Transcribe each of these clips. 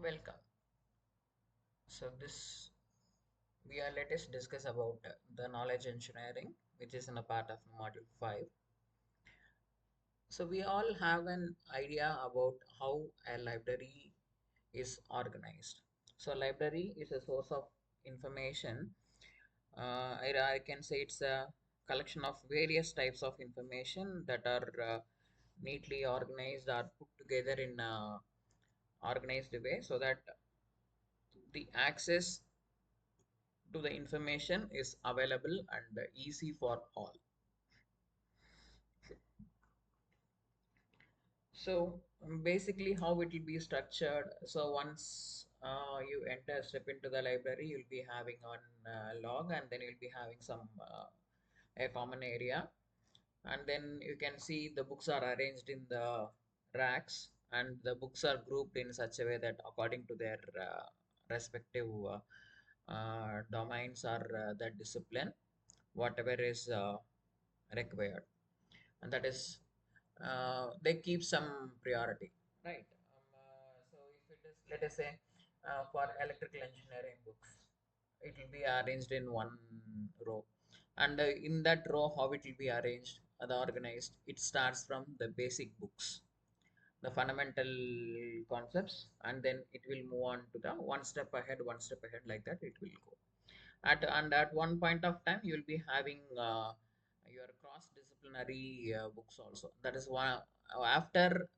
Welcome. So this we are let us discuss about the knowledge engineering, which is in a part of module 5. So we all have an idea about how a library is organized. So library is a source of information. I can say it's a collection of various types of information that are neatly organized or put together in a organized way so that the access to the information is available and easy for all. So basically how it will be structured. So once you enter step into the library, you'll be having on log, and then you'll be having some a common area, and then you can see the books are arranged in the racks, and the books are grouped in such a way that according to their respective domains or the discipline, whatever is required, and that is they keep some priority, right? So if it is, let us say, for electrical engineering books, it will be arranged in one row, and in that row how it will be arranged, the organized, it starts from the basic books, the fundamental concepts, and then it will move on to the one step ahead, like that it will go at one point of time you will be having your cross disciplinary books also. That is one after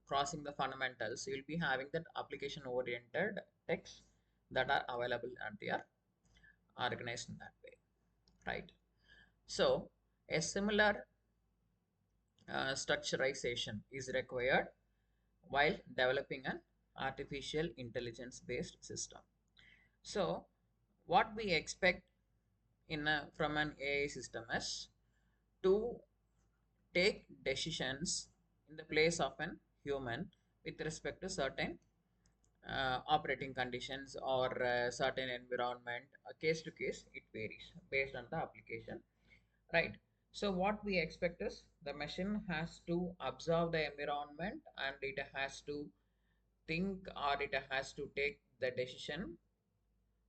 crossing the fundamentals, you will be having that application oriented texts that are available, and they are organized in that way, right? So a similar structurization is required while developing an artificial intelligence based system. So what we expect from an AI system is to take decisions in the place of an human with respect to certain operating conditions or certain environment. Case to case, it varies based on the application, right? So what we expect is the machine has to observe the environment, and it has to think, or it has to take the decision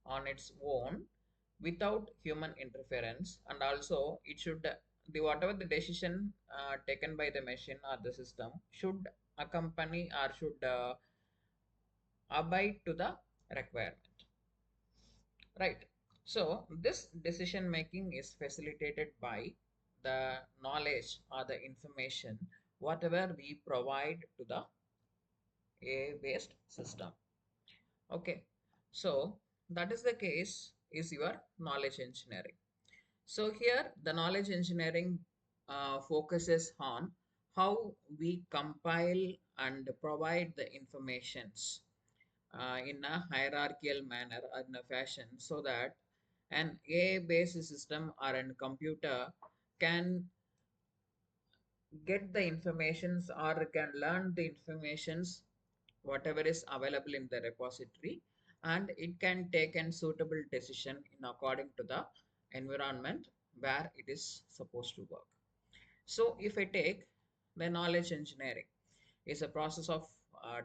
on its own without human interference, and also it should the whatever the decision taken by the machine or the system should accompany or should abide to the requirement, right? So this decision making is facilitated by the knowledge or the information whatever we provide to the AI based system. Okay, so that is the case is your knowledge engineering. So here the knowledge engineering focuses on how we compile and provide the informations in a hierarchical manner or in a fashion so that an AI-based system or a computer can get the informations or can learn the informations whatever is available in the repository, and it can take a suitable decision in according to the environment where it is supposed to work. So if I take the knowledge engineering is a process of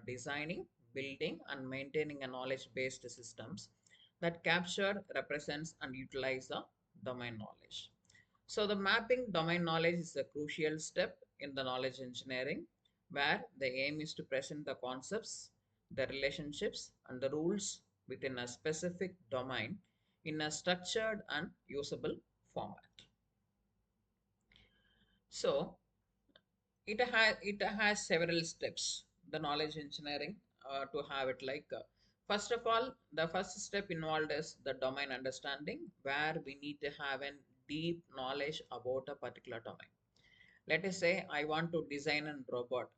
designing, building and maintaining a knowledge based systems that capture, represents and utilize the domain knowledge. So the mapping domain knowledge is a crucial step in the knowledge engineering, where the aim is to present the concepts, the relationships and the rules within a specific domain in a structured and usable format. So it has several steps, the knowledge engineering, to have it like first of all, the first step involved is the domain understanding, where we need to have a deep knowledge about a particular domain. Let us say I want to design a robot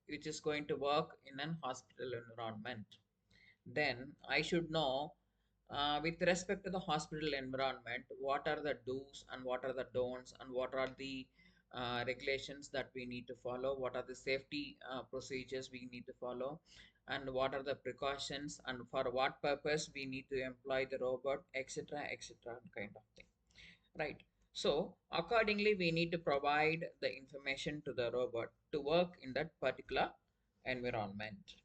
which is going to work in an hospital environment. Then I should know, with respect to the hospital environment, what are the do's and what are the don'ts, and what are the regulations that we need to follow, what are the safety procedures we need to follow, and what are the precautions, and for what purpose we need to employ the robot, etc., etc., kind of thing, right? So accordingly we need to provide the information to the robot to work in that particular environment,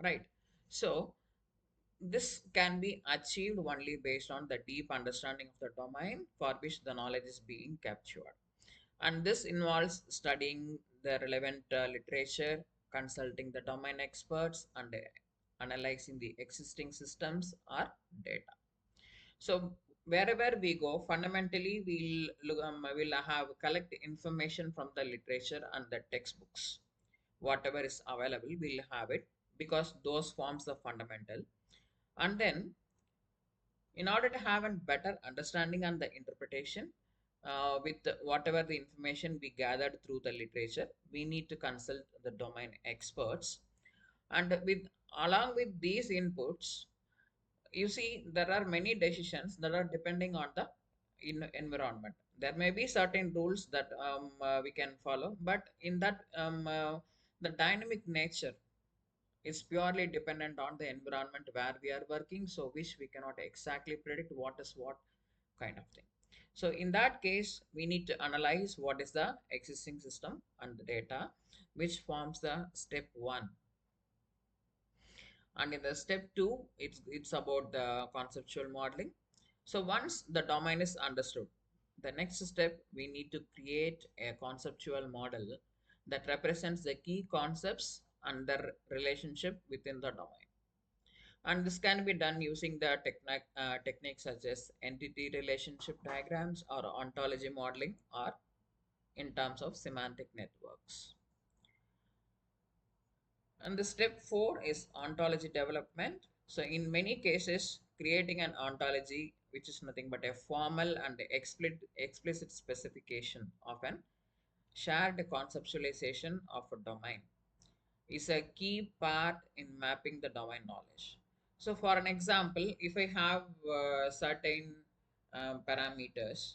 right? So this can be achieved only based on the deep understanding of the domain for which the knowledge is being captured. And this involves studying the relevant literature, consulting the domain experts, and analyzing the existing systems or data. So wherever we go, fundamentally we'll have collect information from the literature and the textbooks. Whatever is available, we'll have it because those forms the fundamental. And then in order to have a better understanding and the interpretation with whatever the information we gathered through the literature, we need to consult the domain experts. And with along with these inputs, you see there are many decisions that are depending on the environment. There may be certain rules that we can follow, but in that the dynamic nature is purely dependent on the environment where we are working, so which we cannot exactly predict what is what kind of thing. So in that case, we need to analyze what is the existing system and the data, which forms the step one. And in the step two, it's about the conceptual modeling. So once the domain is understood, the next step, we need to create a conceptual model that represents the key concepts and their relationship within the domain. And this can be done using the techniques such as entity relationship diagrams or ontology modeling, or in terms of semantic networks. And the step four is ontology development. So in many cases, creating an ontology, which is nothing but a formal and explicit specification of an shared conceptualization of a domain, is a key part in mapping the domain knowledge. So for an example, if I have certain parameters,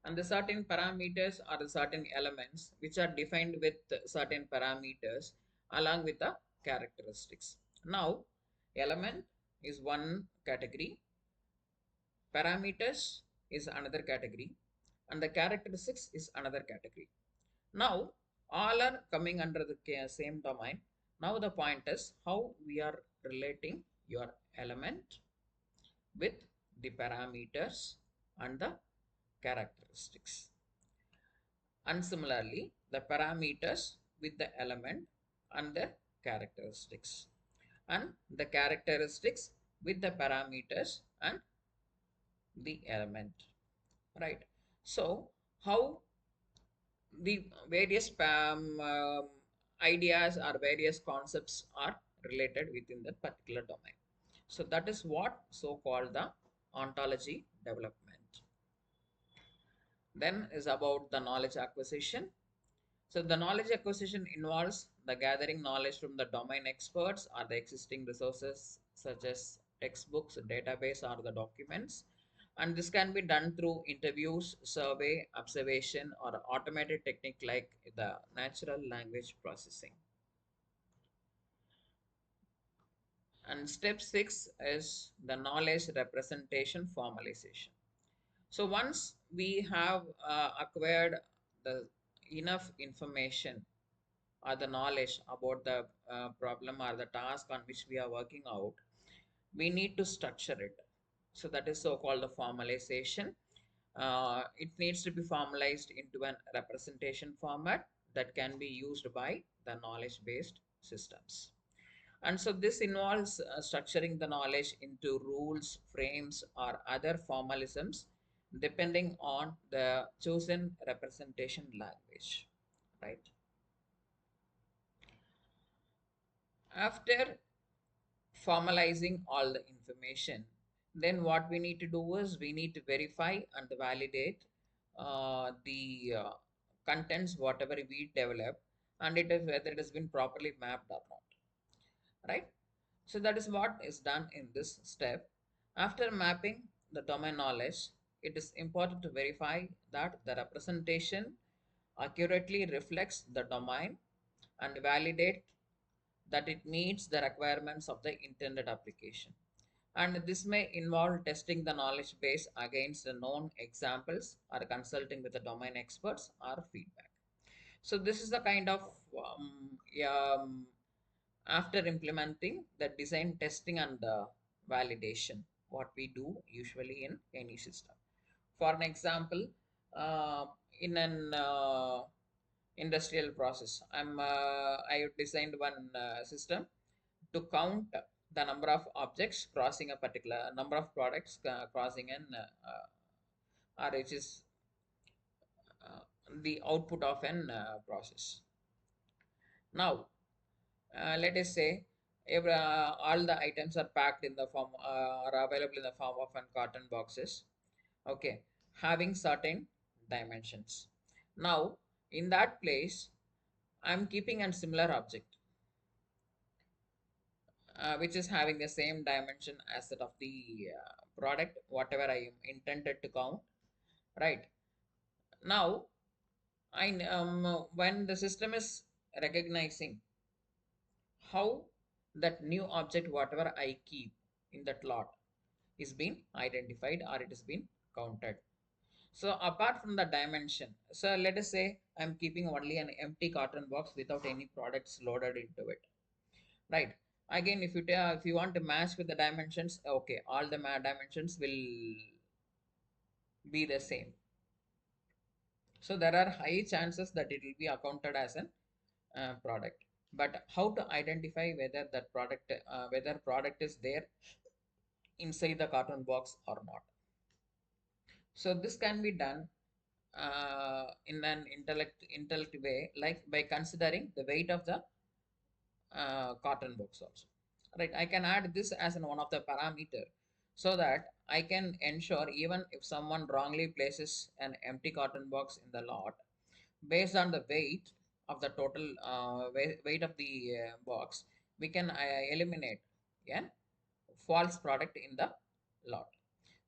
and the certain parameters are the certain elements which are defined with certain parameters along with the characteristics. Now, element is one category, parameters is another category, and the characteristics is another category. Now, all are coming under the same domain. Now, the point is how we are relating your element with the parameters and the characteristics. And similarly, the parameters with the element and the characteristics. And the characteristics with the parameters and the element. Right. So, how the various ideas or various concepts are related within that particular domain. So that is what so-called the ontology development. Then is about the knowledge acquisition. So the knowledge acquisition involves the gathering knowledge from the domain experts or the existing resources such as textbooks, database, or the documents. And this can be done through interviews, survey, observation, or automated technique like the natural language processing. And step six is the knowledge representation formalization. So once we have acquired the enough information or the knowledge about the problem or the task on which we are working out, we need to structure it. So that is so called the formalization. It needs to be formalized into an representation format that can be used by the knowledge based systems. And so this involves structuring the knowledge into rules, frames, or other formalisms depending on the chosen representation language, right? After formalizing all the information, then what we need to do is we need to verify and validate the contents whatever we develop, and it is whether it has been properly mapped or not, right? So that is what is done in this step. After mapping the domain knowledge, it is important to verify that the representation accurately reflects the domain and validate that it meets the requirements of the intended application. And this may involve testing the knowledge base against the known examples or consulting with the domain experts or feedback. So this is the kind of um, after implementing the design testing and validation, what we do usually in any system. For an example, uh, in an industrial process, I designed one system to count the number of objects crossing a particular number of products crossing an or which is uh, the output of an process. Now, let us say all the items are packed in the form are available in the form of an carton boxes. Okay, having certain dimensions. Now, in that place, I'm keeping a similar object which is having the same dimension as that of the product, whatever I am intended to count. Right now, when the system is recognizing how that new object, whatever I keep in that lot, is being identified or it is being counted. So apart from the dimension, so let us say I'm keeping only an empty carton box without any products loaded into it, right? Again, if you want to match with the dimensions, okay, all the dimensions will be the same. So there are high chances that it will be accounted as an product. But how to identify whether that product, whether product is there inside the carton box or not? So this can be done in an intellect way, like by considering the weight of the carton box also. Right, I can add this as one of the parameter so that I can ensure even if someone wrongly places an empty carton box in the lot, based on the weight of the total weight of the box, we can eliminate a false product in the lot.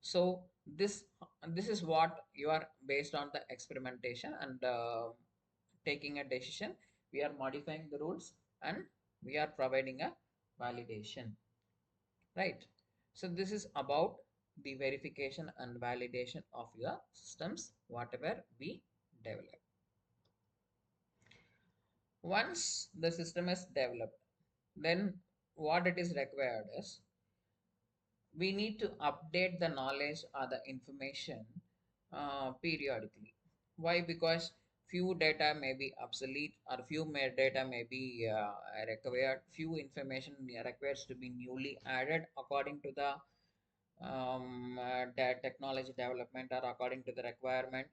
So this is what you are based on the experimentation and taking a decision. We are modifying the rules and we are providing a validation, right? So this is about the verification and validation of your systems whatever we develop. Once the system is developed, then what it is required is we need to update the knowledge or the information periodically. Why? Because few data may be obsolete or data may be required, few information requires to be newly added according to the technology development or according to the requirement,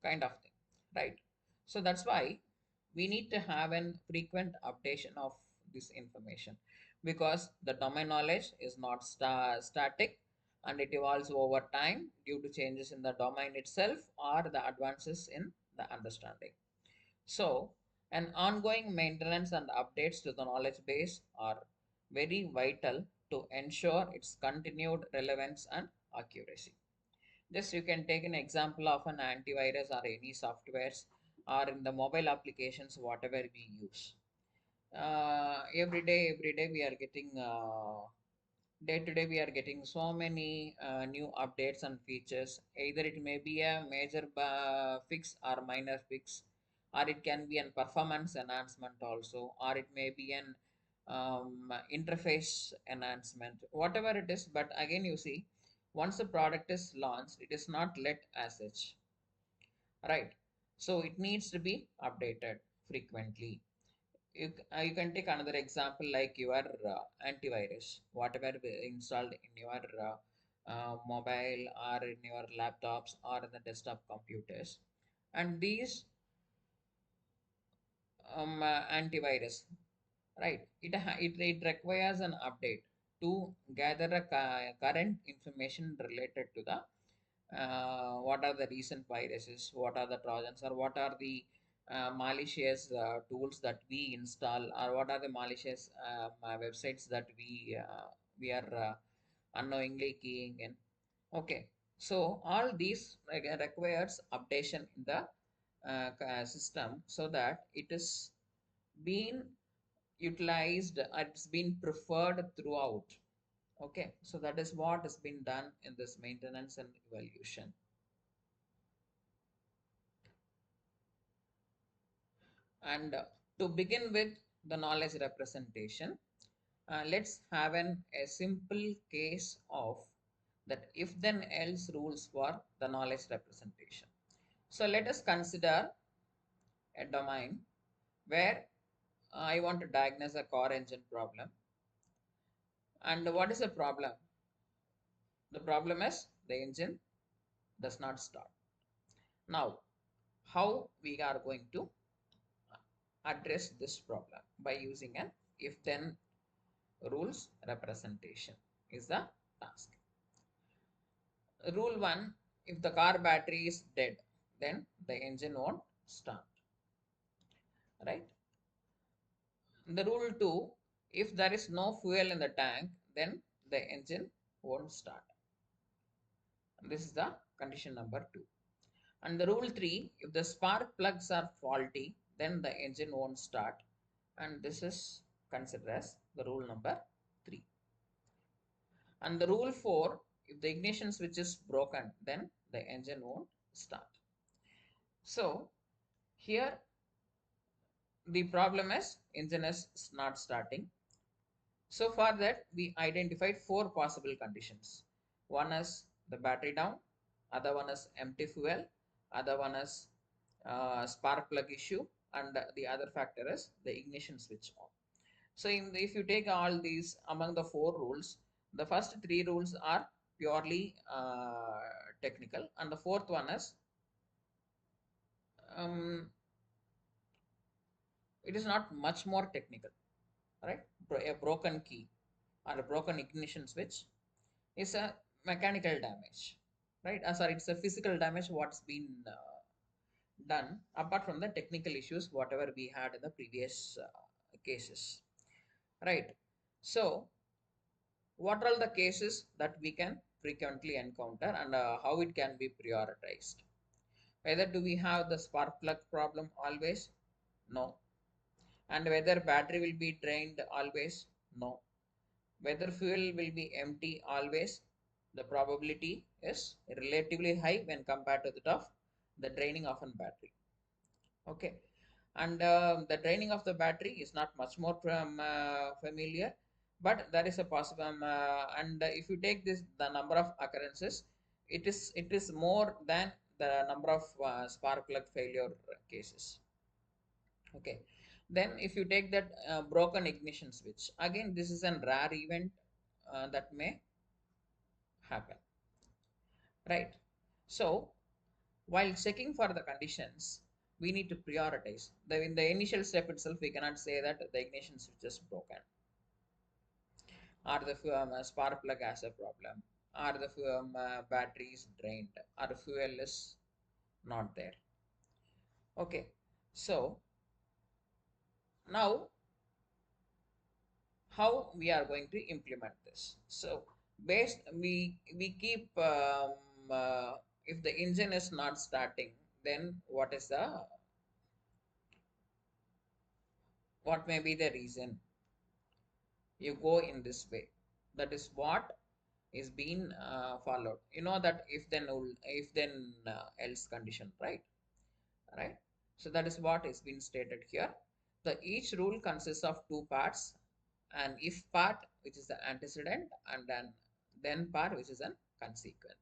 kind of thing, right? So that's why we need to have an frequent updation of this information, because the domain knowledge is not static and it evolves over time due to changes in the domain itself or the advances in the understanding. So an ongoing maintenance and updates to the knowledge base are very vital to ensure its continued relevance and accuracy. Just you can take an example of an antivirus or any softwares or in the mobile applications, whatever we use. Every day we are getting day to day we are getting so many new updates and features. Either it may be a major fix or minor fix, or it can be an performance enhancement also, or it may be an interface enhancement, whatever it is. But again, you see, once the product is launched, it is not let as such, right? So it needs to be updated frequently. You can take another example like your antivirus, whatever installed in your mobile or in your laptops or in the desktop computers. And these antivirus, right, it requires an update to gather a current information related to the what are the recent viruses, what are the trojans, or what are the malicious tools that we install, or what are the malicious websites that we are unknowingly keying in. Okay, so all these requires updation in the system so that it is being utilized, it's been preferred throughout. Okay, so that is what has been done in this maintenance and evaluation. And to begin with the knowledge representation, Let's have a simple case of that if then else rules for the knowledge representation. So let us consider a domain where I want to diagnose a car engine problem. And what is the problem? The problem is the engine does not start. Now, how we are going to address this problem? By using an if then rules representation is the task. Rule 1, if the car battery is dead, then the engine won't start, right? The rule 2, if there is no fuel in the tank, then the engine won't start. This is the condition number 2. And the rule 3, if the spark plugs are faulty, then the engine won't start. And this is considered as the rule number 3. And the rule 4, if the ignition switch is broken, then the engine won't start. So here the problem is engine is not starting. So for that we identified 4 possible conditions. One is the battery down, other one is empty fuel, other one is spark plug issue, and the other factor is the ignition switch on. So if you take all these among the 4 rules, the first 3 rules are purely technical, and the fourth one is um, it is not much more technical, right? A broken key or a broken ignition switch is a mechanical damage, right? Sorry, it's a physical damage what's been done apart from the technical issues whatever we had in the previous cases, right? So what are the cases that we can frequently encounter and how it can be prioritized? Whether do we have the spark plug problem always? No. And whether battery will be drained always? No. Whether fuel will be empty always? The probability is relatively high when compared to that of the draining of a battery. Okay. And the draining of the battery is not much more familiar, but there is a possible and if you take this the number of occurrences, it is more than the number of spark plug failure cases. Okay, then if you take that broken ignition switch, again this is a rare event that may happen, right? So while checking for the conditions, we need to prioritize. In the initial step itself, we cannot say that the ignition switch is broken, or the spark plug has a problem, or the battery is drained, or the fuel is not there. Okay, so now how we are going to implement this? So based we keep if the engine is not starting, then what may be the reason you go in this way? That is what is being followed. You know that if then else condition, right? So that is what is being stated here. The each rule consists of 2 parts: an if part, which is the antecedent, and then part, which is an consequent.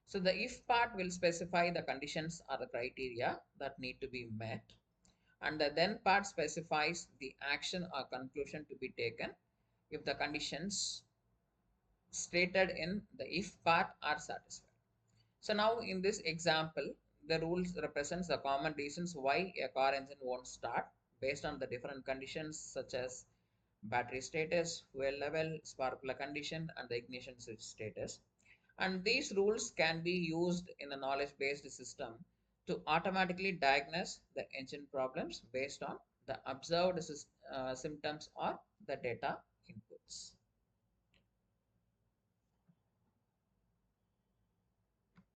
So the if part will specify the conditions or the criteria that need to be met, and the then part specifies the action or conclusion to be taken if the conditions stated in the if part are satisfied. So now in this example, the rules represents the common reasons why a car engine won't start based on the different conditions such as battery status, fuel level, spark plug condition, and the ignition switch status. And these rules can be used in a knowledge-based system to automatically diagnose the engine problems based on the observed symptoms or the data inputs.